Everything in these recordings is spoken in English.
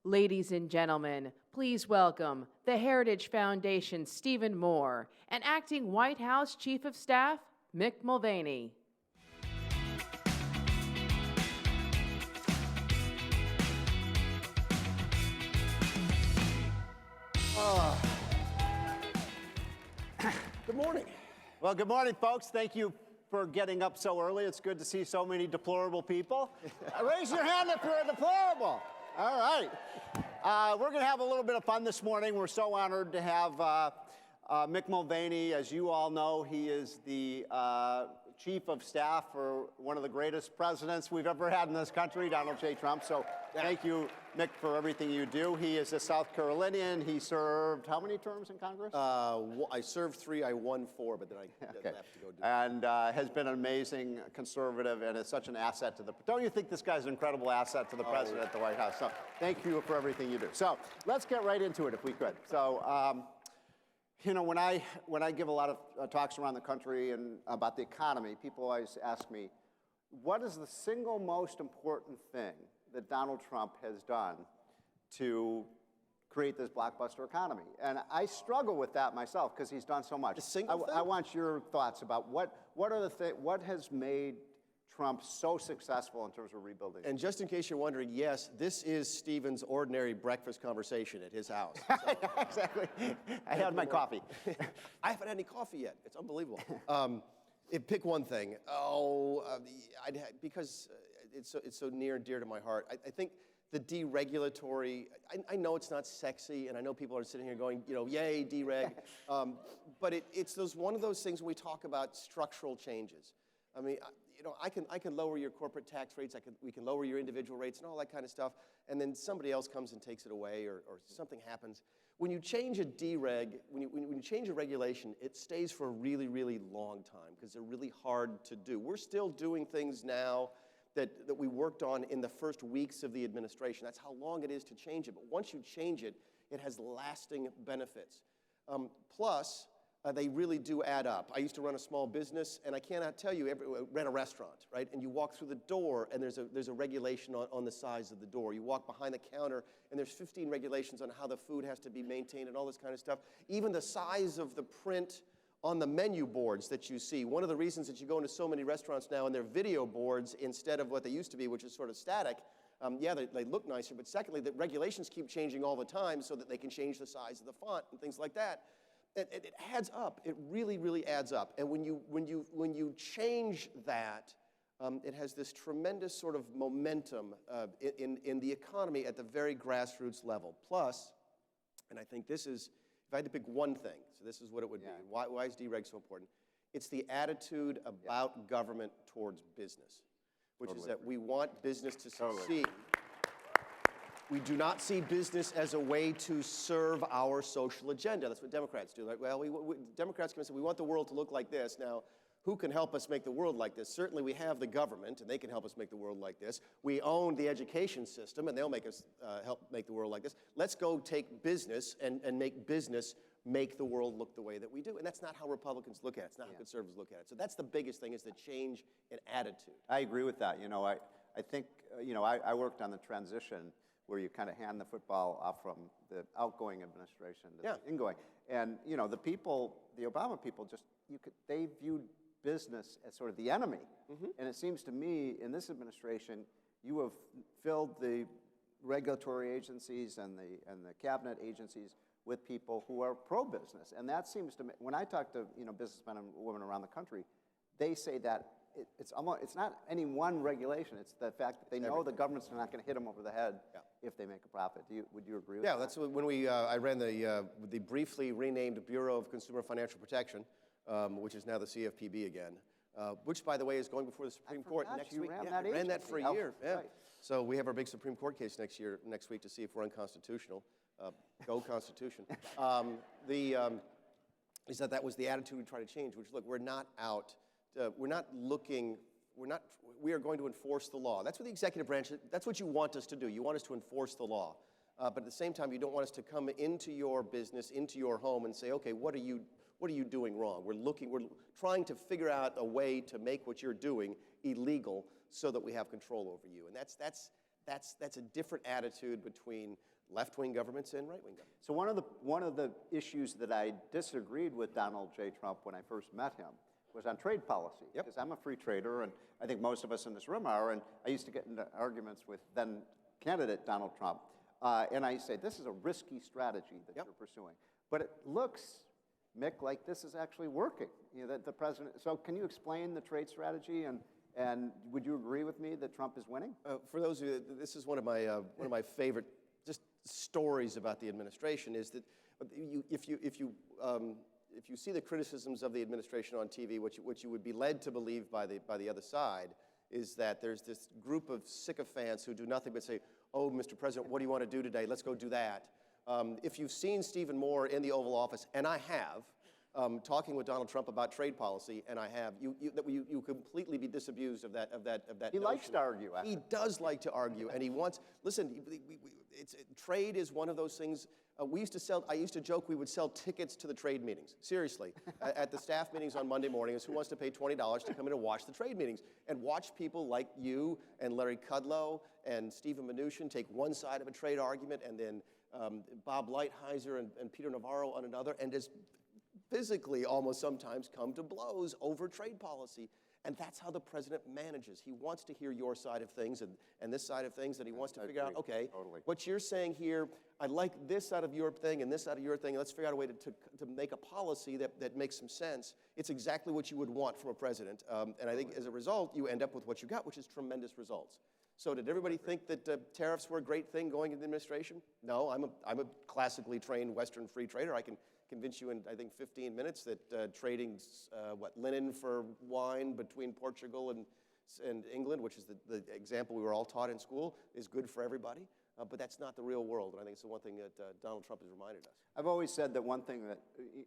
Ladies and gentlemen, please welcome the Heritage Foundation's Stephen Moore and Acting White House Chief of Staff, Mick Mulvaney. Good morning. Well, good morning, folks. Thank you for getting up so early. It's good to see so many deplorable people. Raise your hand if you're a deplorable. All right. We're going to have a little bit of fun this morning. We're so honored to have Mick Mulvaney. As you all know, he is the Chief of Staff for one of the greatest presidents we've ever had in this country, Donald J. Trump. So thank you, Mick, for everything you do. He is a South Carolinian. He served how many terms in Congress? I served 3. I won 4, but then I left to go do it. And has been an amazing conservative and is such an asset to the. Don't you think this guy's an incredible asset to the president at the White House? So thank you for everything you do. So let's get right into it if we could. So. You know, when I give a lot of talks around the country and about the economy, people always ask me, what is the single most important thing that Donald Trump has done to create this blockbuster economy? And I struggle with that myself because he's done so much. I want your thoughts about what has made Trump so successful in terms of rebuilding. And just in case you're wondering, yes, this is Stephen's ordinary breakfast conversation at his house. So. Exactly. I had my coffee. I haven't had any coffee yet. It's unbelievable. Pick one thing. Because it's so near and dear to my heart. I think the deregulatory. I know it's not sexy, and I know people are sitting here going, you know, yay, dereg. But it's one of those things when we talk about structural changes. I mean. You know, I can lower your corporate tax rates. We can lower your individual rates and all that kind of stuff. And then somebody else comes and takes it away, or something happens. When you change a dereg, when you change a regulation, it stays for a really, really long time because they're really hard to do. We're still doing things now that we worked on in the first weeks of the administration. That's how long it is to change it. But once you change it, it has lasting benefits. Plus. They really do add up. I used to run a small business, and I cannot tell you, ran a restaurant, right? And you walk through the door, and there's a regulation on the size of the door. You walk behind the counter, and there's 15 regulations on how the food has to be maintained and all this kind of stuff. Even the size of the print on the menu boards that you see. One of the reasons that you go into so many restaurants now, and they're video boards instead of what they used to be, which is sort of static. They look nicer, but secondly, the regulations keep changing all the time so that they can change the size of the font and things like that. It adds up. It really, really adds up. And when you change that, it has this tremendous sort of momentum in the economy at the very grassroots level. Plus, and I think this is, if I had to pick one thing, so this is what it would be. Why is dereg so important? It's the attitude about government towards business, which is that we want business to succeed. We do not see business as a way to serve our social agenda. That's what Democrats do. Like, well, Democrats come and say, we want the world to look like this. Now, who can help us make the world like this? Certainly we have the government, and they can help us make the world like this. We own the education system, and they'll make us help make the world like this. Let's go take business and make business make the world look the way that we do. And that's not how Republicans look at it. It's not how conservatives look at it. So that's the biggest thing, is the change in attitude. I agree with that. You know, I think, you know, I worked on the transition where you kind of hand the football off from the outgoing administration to the ingoing. And, you know, the Obama people they viewed business as sort of the enemy. Mm-hmm. And it seems to me, in this administration, you have filled the regulatory agencies and the cabinet agencies with people who are pro-business. And that seems to me, when I talk to, you know, businessmen and women around the country, they say that it's not any one regulation. It's the fact that they know the government's not going to hit them over the head if they make a profit. Would you agree with that? Yeah, that's when I ran the briefly renamed Bureau of Consumer Financial Protection, which is now the CFPB again, which, by the way, is going before the Supreme Court next week. I ran that for a year. Yeah. Right. So we have our big Supreme Court case next week to see if we're unconstitutional. Go Constitution. Is that was the attitude we try to change, which, look, we're not out. We are going to enforce the law. That's what the executive branch, that's what you want us to do. You want us to enforce the law. But at the same time, you don't want us to come into your business, into your home and say, okay, what are you doing wrong? We're trying to figure out a way to make what you're doing illegal so that we have control over you. And that's a different attitude between left-wing governments and right-wing governments. So one of the issues that I disagreed with Donald J. Trump when I first met him was on trade policy. Yep. Because I'm a free trader, and I think most of us in this room are, and I used to get into arguments with then candidate Donald Trump, and I say, this is a risky strategy that Yep. you're pursuing. But it looks, Mick, like this is actually working. You know, that the president, so can you explain the trade strategy, and would you agree with me that Trump is winning? For those of you, this is one of my favorite just stories about the administration is that if you see the criticisms of the administration on TV, what you would be led to believe by the other side is that there's this group of sycophants who do nothing but say, "Oh, Mr. President, what do you want to do today? Let's go do that." If you've seen Stephen Moore in the Oval Office, and I have, talking with Donald Trump about trade policy, and I have, you completely be disabused of that He notion. likes to argue, actually. He does like to argue, and he wants, listen, trade is one of those things. I used to joke we would sell tickets to the trade meetings. Seriously, at the staff meetings on Monday mornings, who wants to pay $20 to come in and watch the trade meetings and watch people like you and Larry Kudlow and Stephen Mnuchin take one side of a trade argument, and then Bob Lighthizer and Peter Navarro on another, and just physically almost sometimes come to blows over trade policy. And that's how the president manages. He wants to hear your side of things and this side of things, and he wants to figure out, okay, totally. what you're saying here, I like this out of your thing and this out of your thing, and let's figure out a way to make a policy that makes some sense. It's exactly what you would want from a president. And I think as a result, you end up with what you got, which is tremendous results. So did everybody think that tariffs were a great thing going into the administration? No, I'm a classically trained Western free trader. I can convince you in, I think, 15 minutes that trading linen for wine between Portugal and England, which is the example we were all taught in school, is good for everybody. But that's not the real world, and I think it's the one thing that Donald Trump has reminded us. I've always said that one thing that,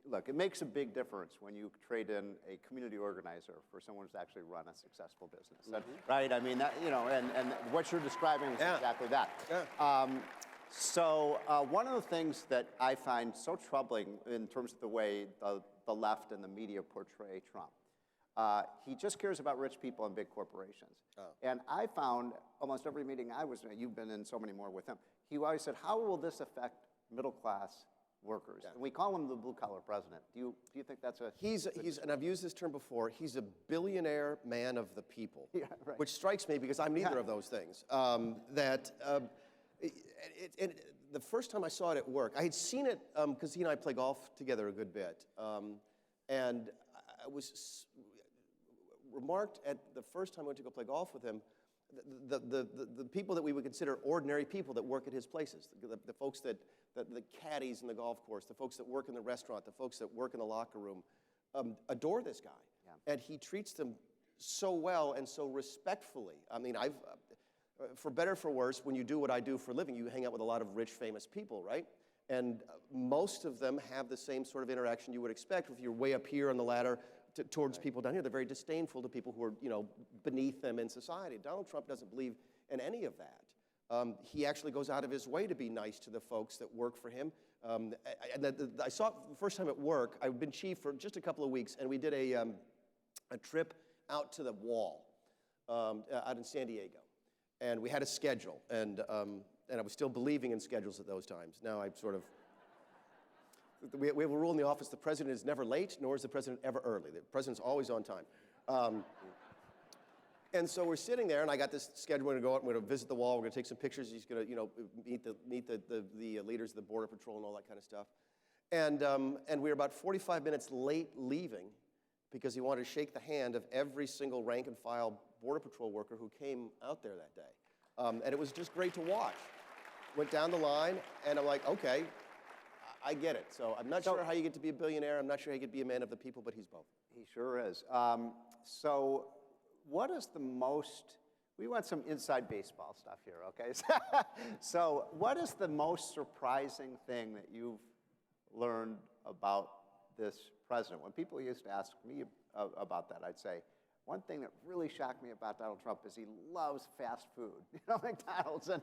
look, it makes a big difference when you trade in a community organizer for someone who's actually run a successful business, right? I mean, that, you know, and what you're describing is exactly that. Yeah. So one of the things that I find so troubling in terms of the way the left and the media portray Trump, he just cares about rich people and big corporations. Oh. And I found almost every meeting I was in, you've been in so many more with him, he always said, how will this affect middle-class workers? Yeah. And we call him the blue-collar president. Do you think that's a... He's and I've used this term before, he's a billionaire man of the people, yeah, right. Which strikes me because I'm neither of those things. The first time I saw it at work, I had seen it because he and I play golf together a good bit, and I was remarked at the first time I went to go play golf with him, the people that we would consider ordinary people that work at his places, the folks the caddies in the golf course, the folks that work in the restaurant, the folks that work in the locker room, adore this guy, yeah. And he treats them so well and so respectfully. I mean, for better or for worse, when you do what I do for a living, you hang out with a lot of rich, famous people, right? And most of them have the same sort of interaction you would expect if you're way up here on the ladder towards people down here. They're very disdainful to people who are, beneath them in society. Donald Trump doesn't believe in any of that. He actually goes out of his way to be nice to the folks that work for him. I saw it the first time at work. I've been chief for just a couple of weeks, and we did a trip out to the wall out in San Diego. And we had a schedule, and I was still believing in schedules at those times. Now I sort of, we have a rule in the office, the president is never late, nor is the president ever early. The president's always on time. And so we're sitting there, and I got this schedule. We're going to go out, we're going to visit the wall, we're going to take some pictures. He's going to, meet the leaders of the Border Patrol and all that kind of stuff. And we were about 45 minutes late leaving because he wanted to shake the hand of every single rank and file Border Patrol worker who came out there that day. And it was just great to watch. Went down the line, and I'm like, okay, I get it. So I'm not sure how you get to be a billionaire. I'm not sure how you get to be a man of the people, but he's both. He sure is. So what is the most, we want some inside baseball stuff here, okay? So what is the most surprising thing that you've learned about this president? When people used to ask me about that, I'd say, one thing that really shocked me about Donald Trump is he loves fast food. McDonald's and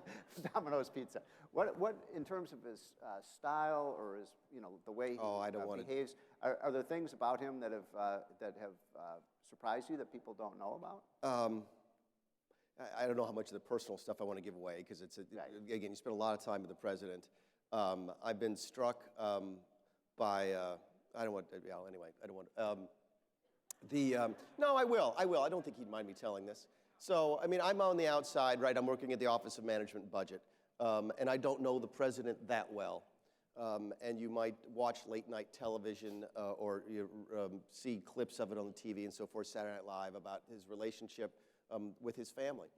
Domino's Pizza. What in terms of his style or his, the way he behaves, are there things about him that have surprised you that people don't know about? I don't know how much of the personal stuff I want to give away because again, you spend a lot of time with the president. I've been struck by, I don't want, anyway, I don't want, no, I will. I don't think he'd mind me telling this. So, I mean, I'm on the outside, right? I'm working at the Office of Management and Budget, and I don't know the president that well. And you might watch late night television or see clips of it on the TV and so forth, Saturday Night Live, about his relationship with his family.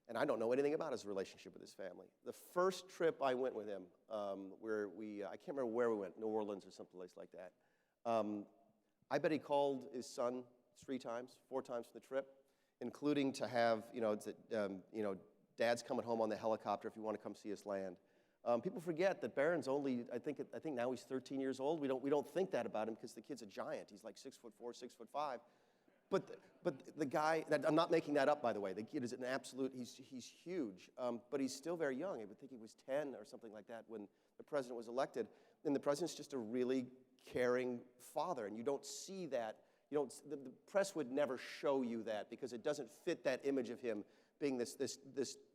And I don't know anything about his relationship with his family. The first trip I went with him, where I can't remember where we went, New Orleans or someplace like that. I bet he called his son 4 times for the trip, including to have, Dad's coming home on the helicopter if you want to come see us land. People forget that Barron's only, I think now he's 13 years old. We don't think that about him because the kid's a giant. He's like 6'4", 6'5". But the guy, I'm not making that up, by the way. The kid is an absolute, he's huge, but he's still very young. I would think he was 10 or something like that when the president was elected. And the president's just a really caring father, and you don't see that. The press would never show you that because it doesn't fit that image of him being this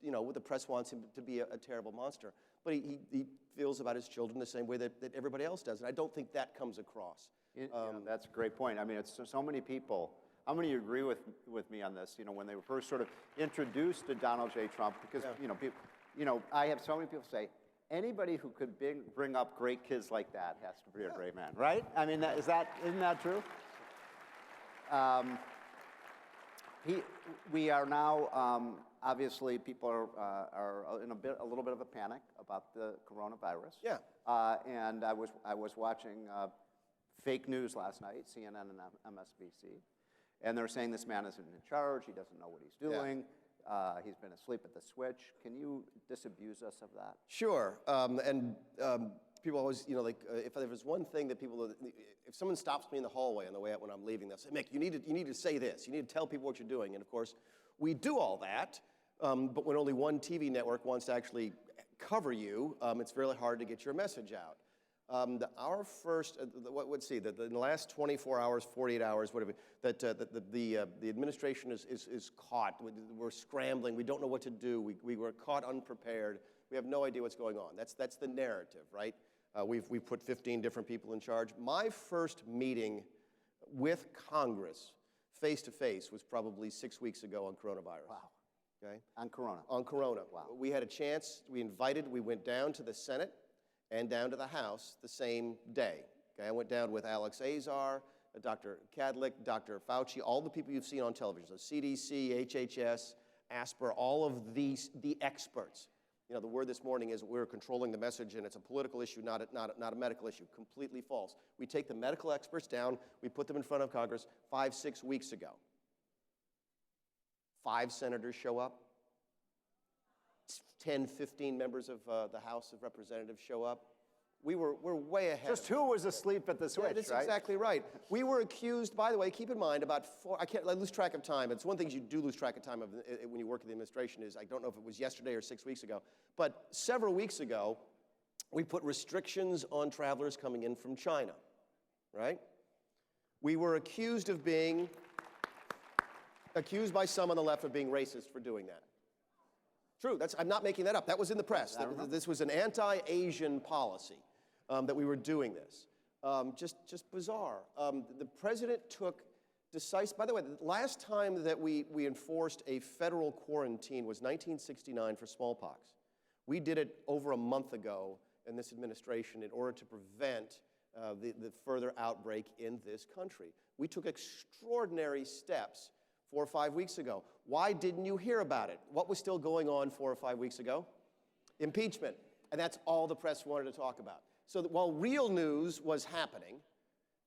what the press wants him to be a terrible monster. But he feels about his children the same way that everybody else does, and I don't think that comes across. That's a great point. I mean, it's so many people. How many of you agree with me on this? When they were first sort of introduced to Donald J. Trump, because I have so many people say, anybody who could bring up great kids like that has to be a great man, right? I mean, isn't that true? We are now, obviously, people are in a little bit of a panic about the coronavirus. Yeah. And I was watching fake news last night, CNN and MSNBC, and they're saying this man isn't in charge. He doesn't know what he's doing. Yeah. He's been asleep at the switch. Can you disabuse us of that? Sure. People always, if there's one thing that if someone stops me in the hallway on the way out when I'm leaving, they'll say, Mick, you need to say this. You need to tell people what you're doing. And of course, we do all that, but when only one TV network wants to actually cover you, it's really hard to get your message out. Our first, let's see, in the last 24 hours, 48 hours, whatever, the administration is caught. We're scrambling. We don't know what to do. We were caught unprepared. We have no idea what's going on. That's the narrative, right? We've put 15 different people in charge. My first meeting with Congress, face-to-face, was probably 6 weeks ago on coronavirus. Wow. Okay? On Corona. On Corona. Wow. We had a chance. We went down to the Senate and down to the House the same day. Okay? I went down with Alex Azar, Dr. Kadlik, Dr. Fauci, all the people you've seen on television, so CDC, HHS, ASPR, all of the experts. The word this morning is we're controlling the message, and it's a political issue, not a medical issue. Completely false. We take the medical experts down, we put them in front of Congress 5-6 weeks ago. 5 senators show up. 10, 15 members of the House of Representatives show up. We're way ahead. Just who was asleep at the switch, right? That's right? exactly right. We were accused, by the way, keep in mind, I lose track of time. It's one thing you do lose track of time when you work in the administration is, I don't know if it was yesterday or 6 weeks ago, but several weeks ago, we put restrictions on travelers coming in from China, right? We were accused by some on the left of being racist for doing that. True, I'm not making that up. That was in the press. This was an anti-Asian policy that we were doing this. Just bizarre. The president took decisive, by the way, the last time that we enforced a federal quarantine was 1969 for smallpox. We did it over a month ago in this administration in order to prevent the further outbreak in this country. We took extraordinary steps 4 or 5 weeks ago. Why didn't you hear about it? What was still going on 4 or 5 weeks ago? Impeachment. And that's all the press wanted to talk about. So that while real news was happening,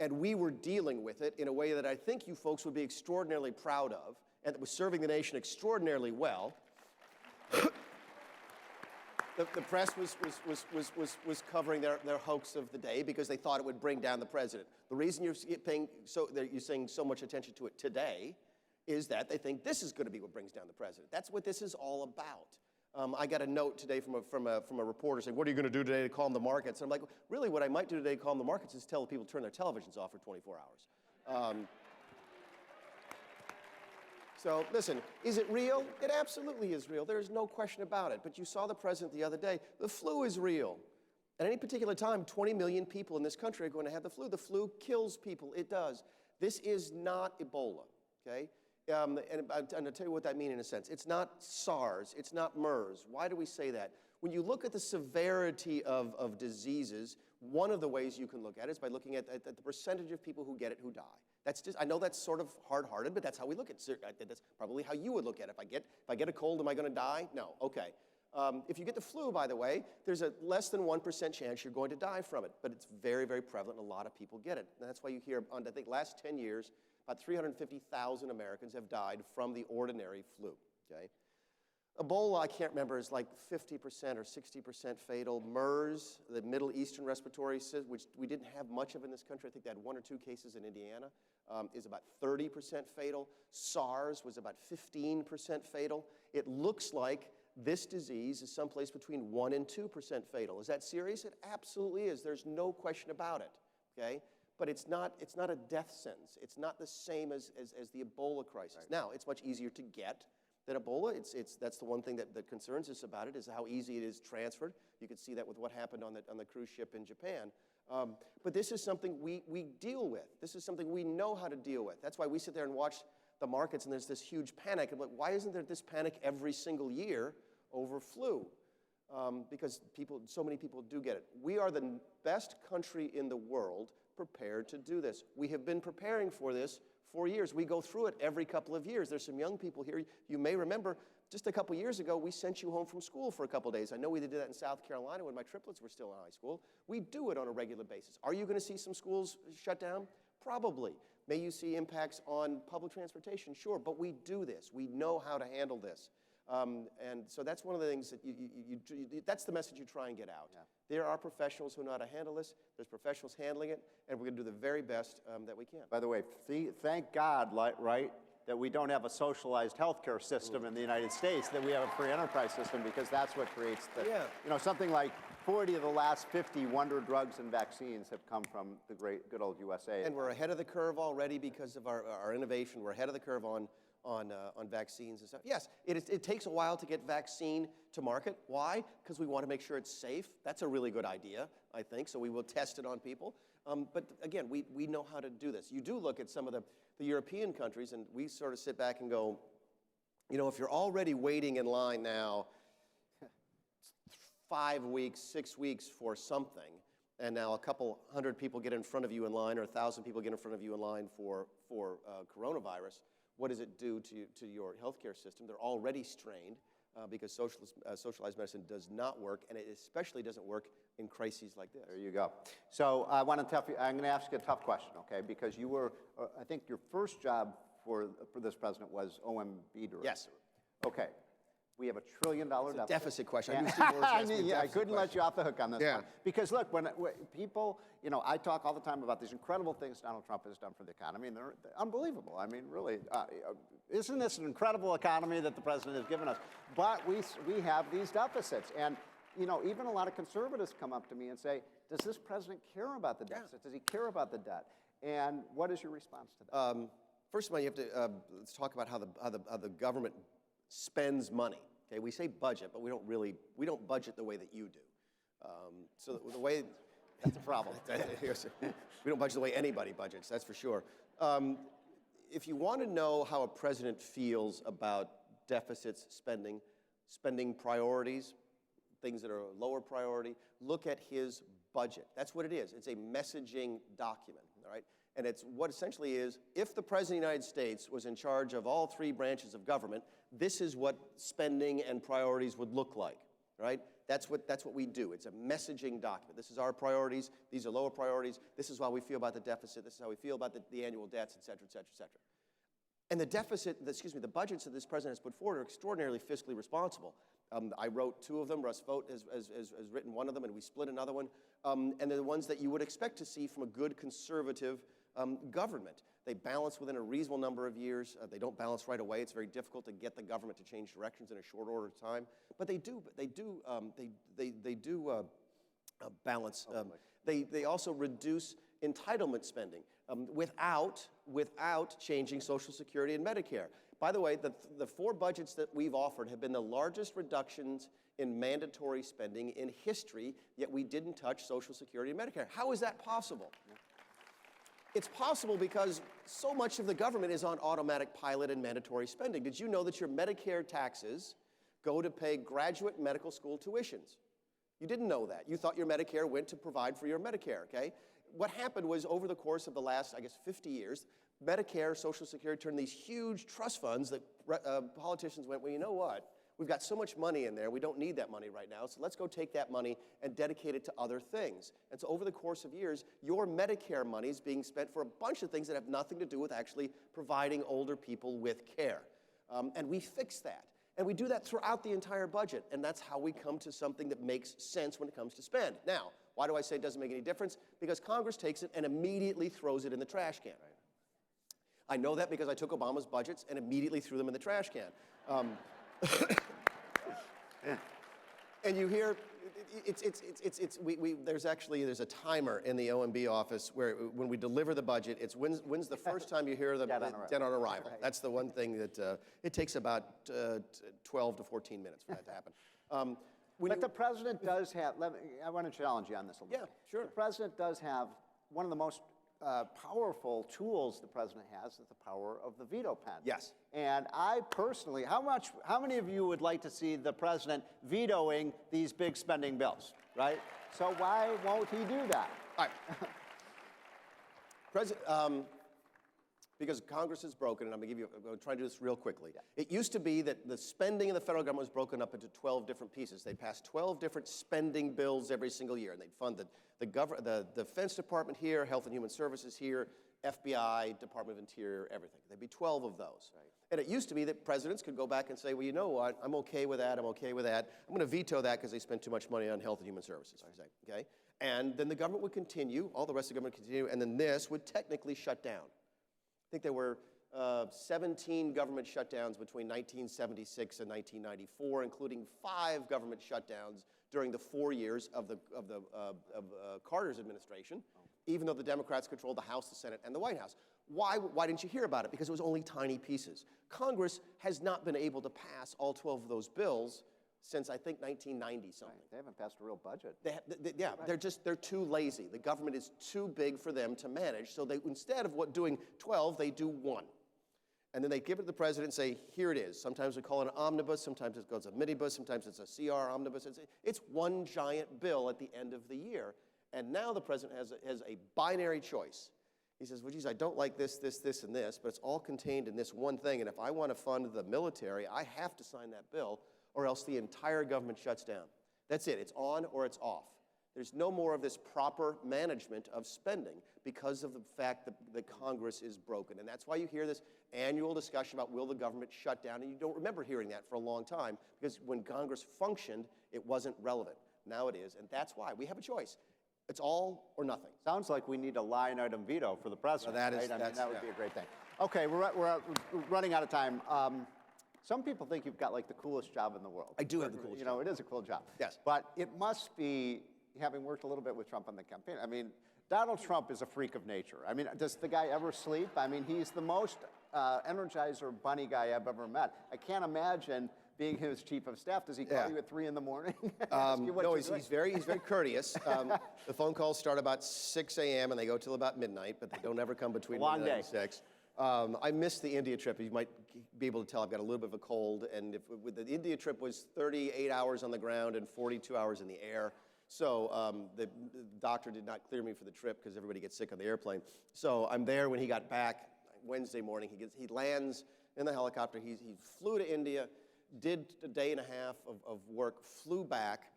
and we were dealing with it in a way that I think you folks would be extraordinarily proud of, and that was serving the nation extraordinarily well, the press was covering their hoax of the day because they thought it would bring down the president. The reason you're paying you're saying so much attention to it today is that they think this is going to be what brings down the president. That's what this is all about. I got a note today from a reporter saying, what are you going to do today to calm the markets? And I'm like, really, what I might do today to calm the markets is tell people to turn their televisions off for 24 hours. So listen, is it real? It absolutely is real. There is no question about it. But you saw the president the other day. The flu is real. At any particular time, 20 million people in this country are going to have the flu. The flu kills people. It does. This is not Ebola, okay? And I'll tell you what that means in a sense. It's not SARS. It's not MERS. Why do we say that? When you look at the severity of diseases, one of the ways you can look at it is by looking at the percentage of people who get it who die. That's just, I know that's sort of hard-hearted, but that's how we look at it. That's probably how you would look at it. If I get a cold, am I going to die? No. Okay. If you get the flu, by the way, there's a less than 1% chance you're going to die from it, but it's very, very prevalent, and a lot of people get it. And that's why you hear, I think, last 10 years, about 350,000 Americans have died from the ordinary flu, okay? Ebola, I can't remember, is like 50% or 60% fatal. MERS, the Middle Eastern Respiratory Syndrome, which we didn't have much of in this country, I think they had 1 or 2 cases in Indiana, is about 30% fatal. SARS was about 15% fatal. It looks like this disease is someplace between 1 and 2% fatal. Is that serious? It absolutely is. There's no question about it, okay? But it's not a death sentence. It's not the same as the Ebola crisis. Right. Now, it's much easier to get than Ebola. That's the one thing that concerns us about it, is how easy it is transferred. You could see that with what happened on the cruise ship in Japan. But this is something we deal with. This is something we know how to deal with. That's why we sit there and watch the markets and there's this huge panic. I'm like, why isn't there this panic every single year over flu? Because so many people do get it. We are the best country in the world prepared to do this. We have been preparing for this for years. We go through it every couple of years. There's some young people here. You may remember, just a couple years ago, we sent you home from school for a couple days. I know we did that in South Carolina when my triplets were still in high school. We do it on a regular basis. Are you going to see some schools shut down? Probably. May you see impacts on public transportation? Sure, but we do this. We know how to handle this. And so that's one of the things that that's the message you try and get out. Yeah. There are professionals who know how to handle this. There's professionals handling it, and we're going to do the very best that we can. By the way, thank God, right, that we don't have a socialized healthcare system in the United States, that we have a free enterprise system, because that's what creates the, something like 40 of the last 50 wonder drugs and vaccines have come from the great, good old USA. And we're ahead of the curve already because of our innovation. We're ahead of the curve on vaccines and stuff. Yes, it takes a while to get vaccine to market. Why? Because we want to make sure it's safe. That's a really good idea, I think, so we will test it on people. But again, we know how to do this. You do look at some of the European countries, and we sort of sit back and go, if you're already waiting in line now 5 weeks, 6 weeks for something, and now a couple hundred people get in front of you in line, or 1,000 people get in front of you in line for coronavirus, what does it do to your healthcare system? They're already strained because socialized medicine does not work, and it especially doesn't work in crises like this. There you go. So I'm going to ask you a tough question, okay? Because you were, I think your first job for this president was OMB director. Yes. Okay. We have $1 trillion deficit. Deficit question. I couldn't let you off the hook on this one. Because look, when people, I talk all the time about these incredible things Donald Trump has done for the economy, and they're unbelievable. I mean, really, isn't this an incredible economy that the president has given us? But we have these deficits, and even a lot of conservatives come up to me and say, does this president care about the deficit? Does he care about the debt? And what is your response to that? First of all, you have to let's talk about how the government spends money. Okay, we say budget, but we don't budget the way that you do. So the way that's a problem. We don't budget the way anybody budgets. That's for sure. If you want to know how a president feels about deficits, spending priorities, things that are a lower priority, look at his budget. That's what it is. It's a messaging document. All right. And it's what essentially is, if the President of the United States was in charge of all 3 branches of government, this is what spending and priorities would look like, right? That's what we do. It's a messaging document. This is our priorities. These are lower priorities. This is how we feel about the deficit. This is how we feel about the annual debts, et cetera, et cetera, et cetera. And the budgets that this president has put forward are extraordinarily fiscally responsible. I wrote 2 of them. Russ Vought has written one of them, and we split another one. And they're the ones that you would expect to see from a good conservative government. They balance within a reasonable number of years. They don't balance right away. It's very difficult to get the government to change directions in a short order of time. But they do balance. They also reduce entitlement spending without changing Social Security and Medicare. By the way, the 4 budgets that we've offered have been the largest reductions in mandatory spending in history, yet we didn't touch Social Security and Medicare. How is that possible? It's possible because so much of the government is on automatic pilot and mandatory spending. Did you know that your Medicare taxes go to pay graduate medical school tuitions? You didn't know that. You thought your Medicare went to provide for your Medicare, okay? What happened was over the course of the last, 50 years, Medicare, Social Security turned these huge trust funds that politicians went, well, you know what? We've got so much money in there, we don't need that money right now, so let's go take that money and dedicate it to other things. And so over the course of years, your Medicare money is being spent for a bunch of things that have nothing to do with actually providing older people with care. And we fix that. And we do that throughout the entire budget, and that's how we come to something that makes sense when it comes to spend. Now, why do I say it doesn't make any difference? Because Congress takes it and immediately throws it in the trash can. I know that because I took Obama's budgets and immediately threw them in the trash can. And you hear, there's a timer in the OMB office where when we deliver the budget, it's when's the first time you hear the dead on arrival. Right. That's the one thing that it takes about 12 to 14 minutes for that to happen. But the president does have, I want to challenge you on this a little bit. Yeah, sure. The president does have one of the most powerful tools the president has is the power of the veto pen. Yes. And I personally, how many of you would like to see the president vetoing these big spending bills, right? So why won't he do that? All right. Because Congress is broken, and I'm going to try to do this real quickly. Yeah. It used to be that the spending in the federal government was broken up into 12 different pieces. They passed 12 different spending bills every single year, and they'd fund the Defense Department here, Health and Human Services here, FBI, Department of Interior, everything. There'd be 12 of those. Right. And it used to be that presidents could go back and say, well, you know what, I'm okay with that, I'm okay with that. I'm going to veto that because they spent too much money on Health and Human Services, okay? And then the government would continue, all the rest of the government would continue, and then this would technically shut down. I think there were 17 government shutdowns between 1976 and 1994, including 5 government shutdowns during the 4 years of Carter's administration, even though the Democrats controlled the House, the Senate, and the White House. Why didn't you hear about it? Because it was only tiny pieces. Congress has not been able to pass all 12 of those bills since, I think, 1990 something. Right. They haven't passed a real budget. They're too lazy. The government is too big for them to manage. So instead of doing 12, they do 1. And then they give it to the president and say, here it is. Sometimes we call it an omnibus, sometimes it goes a minibus, sometimes it's a CR omnibus. It's one giant bill at the end of the year. And now the president has a binary choice. He says, well, geez, I don't like this, this, this, and this, but it's all contained in this one thing. And if I want to fund the military, I have to sign that bill, or else the entire government shuts down. That's it. It's on or it's off. There's no more of this proper management of spending because of the fact that Congress is broken. And that's why you hear this annual discussion about will the government shut down, and you don't remember hearing that for a long time because when Congress functioned, it wasn't relevant. Now it is, and that's why we have a choice. It's all or nothing. Sounds like we need a line item veto for the president. Well, right? That would be a great thing. Okay, we're running out of time. Some people think you've got like the coolest job in the world. I do have the coolest job. You know, it is a cool job. Yes. But it must be, having worked a little bit with Trump on the campaign, I mean, Donald Trump is a freak of nature. I mean, does the guy ever sleep? I mean, he's the most energizer bunny guy I've ever met. I can't imagine being his chief of staff. Does he call you at 3 in the morning? No, he's very courteous. The phone calls start about 6 a.m. and they go till about midnight, but they don't ever come between midnight and 6. I missed the India trip. You might be able to tell I've got a little bit of a cold, and the India trip was 38 hours on the ground and 42 hours in the air. So the doctor did not clear me for the trip because everybody gets sick on the airplane. So I'm there when he got back Wednesday morning. He lands in the helicopter. He flew to India, did a day and a half of work, flew back,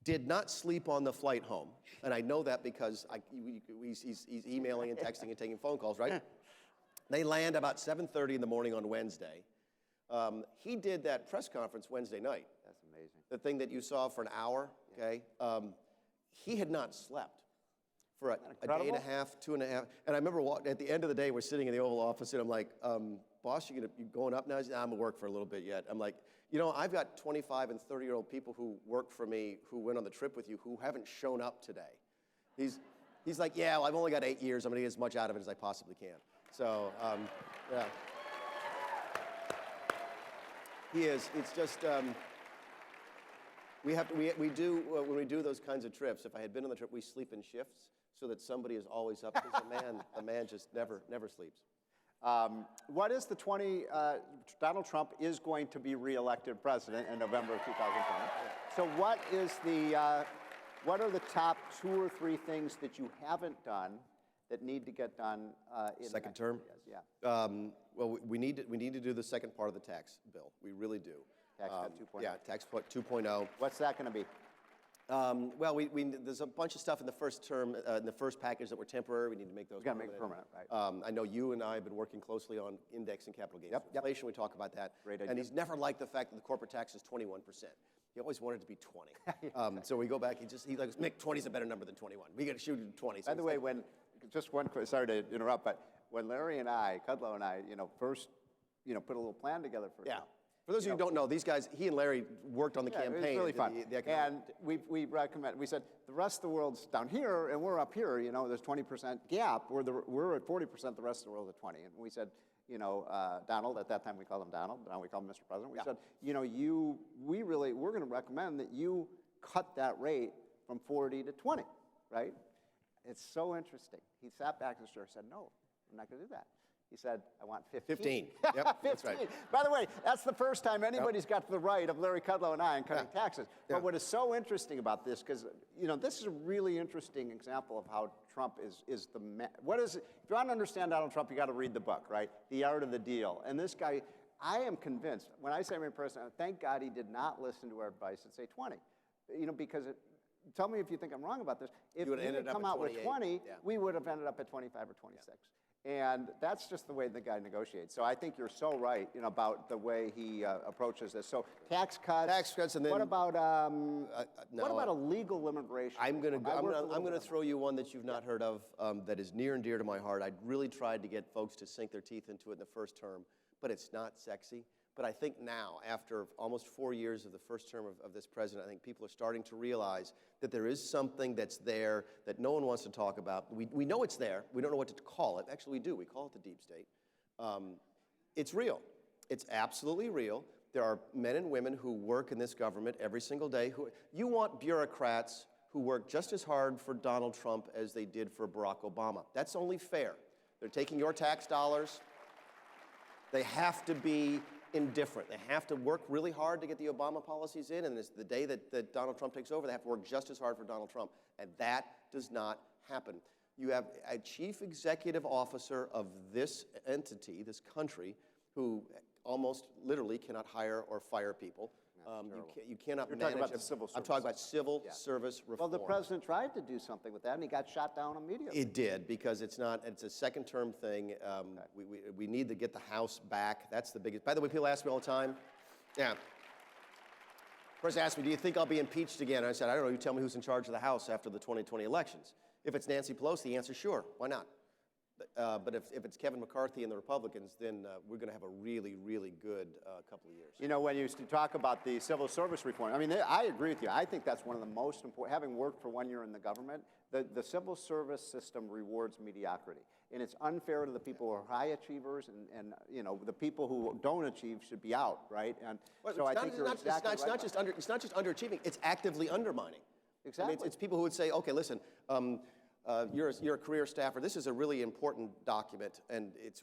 did not sleep on the flight home. And I know that because he's emailing and texting and taking phone calls, right? They land about 7:30 in the morning on Wednesday. He did that press conference Wednesday night. That's amazing. The thing that you saw for an hour, okay? He had not slept for a day and a half, 2.5. And I remember at the end of the day, we're sitting in the Oval Office, and I'm like, boss, you going up now? He said, I'm going to work for a little bit yet. I'm like, you know, I've got 25 and 30-year-old people who work for me who went on the trip with you who haven't shown up today. He's like, yeah, well, I've only got 8 years. I'm going to get as much out of it as I possibly can. So, yeah. He is. It's just, we do, when we do those kinds of trips, if I had been on the trip, we sleep in shifts so that somebody is always up, because the man just never sleeps. What is Donald Trump is going to be reelected president in November of 2020. So what are the top 2 or 3 things that you haven't done that need to get done in Second term? Years? Yeah. Well, we need to do the second part of the tax bill. We really do. Tax cut 2.0. Yeah, tax cut 2.0. What's that going to be? Well, there's a bunch of stuff in the first term, in the first package that were temporary. We need to make those We've got to make it permanent, right? I know you and I have been working closely on index and capital gains inflation. We talk about that. Great idea. And he's never liked the fact that the corporate tax is 21%. He always wanted it to be 20. So we go back. He likes, Mick, 20 is a better number than 21. We got to shoot at 20. So By the way, sorry to interrupt, but when Larry and I, Kudlow and I, first, put a little plan together for yeah. For those of you who don't know, these guys, he and Larry worked on the campaign. It was really fun. And we said, the rest of the world's down here, and we're up here, there's 20% gap. We're at 40%, the rest of the world at 20. And we said, Donald, at that time we called him Donald, now we call him Mr. President. We said, we're going to recommend that you cut that rate from 40 to 20, right? It's so interesting. He sat back in the chair and said, no, I'm not going to do that. He said, I want 15. 15. Yep, 15. that's right. By the way, that's the first time anybody's got to the right of Larry Kudlow and I in cutting taxes. Yeah. But what is so interesting about this, because this is a really interesting example of how Trump is the man. If you want to understand Donald Trump, you got to read the book, right? The Art of the Deal. And this guy, I am convinced, when I say I'm president, thank God he did not listen to our advice and say 20. Because tell me if you think I'm wrong about this. If we had come out with 20, we would have ended up at 25 or 26. Yeah. And that's just the way the guy negotiates. So I think you're so right, about the way he approaches this. So tax cuts, and then what about illegal immigration? I'm going to throw you one that you've not heard of that is near and dear to my heart. I really tried to get folks to sink their teeth into it in the first term, but it's not sexy. But I think now, after almost 4 years of the first term of this president, I think people are starting to realize that there is something that's there that no one wants to talk about. We know it's there. We don't know what to call it. Actually, we do. We call it the deep state. It's real. It's absolutely real. There are men and women who work in this government every single day. You want bureaucrats who work just as hard for Donald Trump as they did for Barack Obama. That's only fair. They're taking your tax dollars. They have to be indifferent. They have to work really hard to get the Obama policies in, and the day that Donald Trump takes over, they have to work just as hard for Donald Trump, and that does not happen. You have a chief executive officer of this entity, this country, who almost literally cannot hire or fire people. You cannot You're manage. talking about the civil service. I'm talking about civil service reform. Well, the president tried to do something with that, and he got shot down immediately. It did, because it's a second-term thing. We need to get the House back. That's the biggest. By the way, people ask me all the time. Yeah. First asked me, do you think I'll be impeached again? And I said, I don't know. You tell me who's in charge of the House after the 2020 elections. If it's Nancy Pelosi, the answer, sure. Why not? But if it's Kevin McCarthy and the Republicans, then we're going to have a really, really good couple of years. When you talk about the civil service reform, I agree with you. I think that's one of the most important. Having worked for 1 year in the government, the civil service system rewards mediocrity. And it's unfair to the people who are high achievers, and the people who don't achieve should be out, right? And so I think it's not just underachieving, it's actively undermining. Exactly. It's people who would say, okay, listen, you're a career staffer. This is a really important document, and it's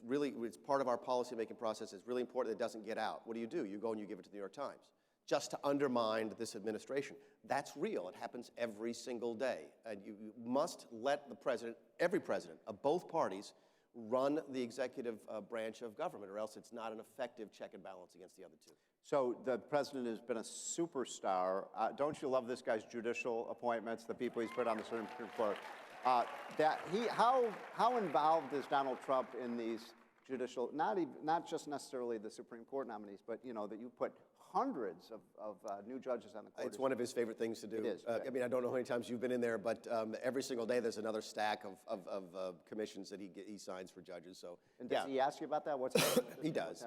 part of our policy-making process. It's really important that it doesn't get out. What do? You go and you give it to the New York Times, just to undermine this administration. That's real. It happens every single day. And you must let the president, every president of both parties, run the executive branch of government, or else it's not an effective check and balance against the other two. So the president has been a superstar. Don't you love this guy's judicial appointments, the people he's put on the Supreme Court? How involved is Donald Trump in these judicial, not just necessarily the Supreme Court nominees, but that you put hundreds of new judges on the court? It's one of his favorite things to do. It is. I mean, I don't know how many times you've been in there, but every single day there's another stack of commissions that he signs for judges. So, and does he ask you about that? What's happening with this? He does.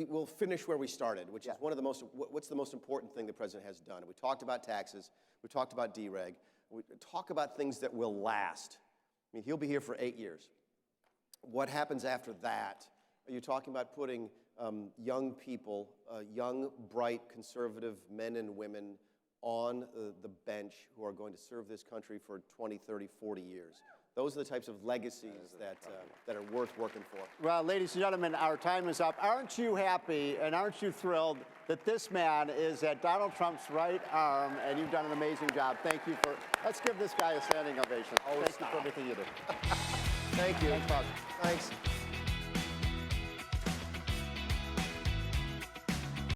We'll finish where we started, which is one of the what's the most important thing the president has done? We talked about taxes. We talked about dereg. We talk about things that will last. I mean, he'll be here for 8 years. What happens after that Are you talking about putting young people, young, bright, conservative men and women on the bench who are going to serve this country for 20, 30, 40 years? Those are the types of legacies that are worth working for. Well, ladies and gentlemen, our time is up. Aren't you happy and aren't you thrilled that this man is at Donald Trump's right arm, and you've done an amazing job. Thank you for, let's give this guy a standing ovation. Thank you for everything you do. Thank you. Thanks, Bob. Thanks.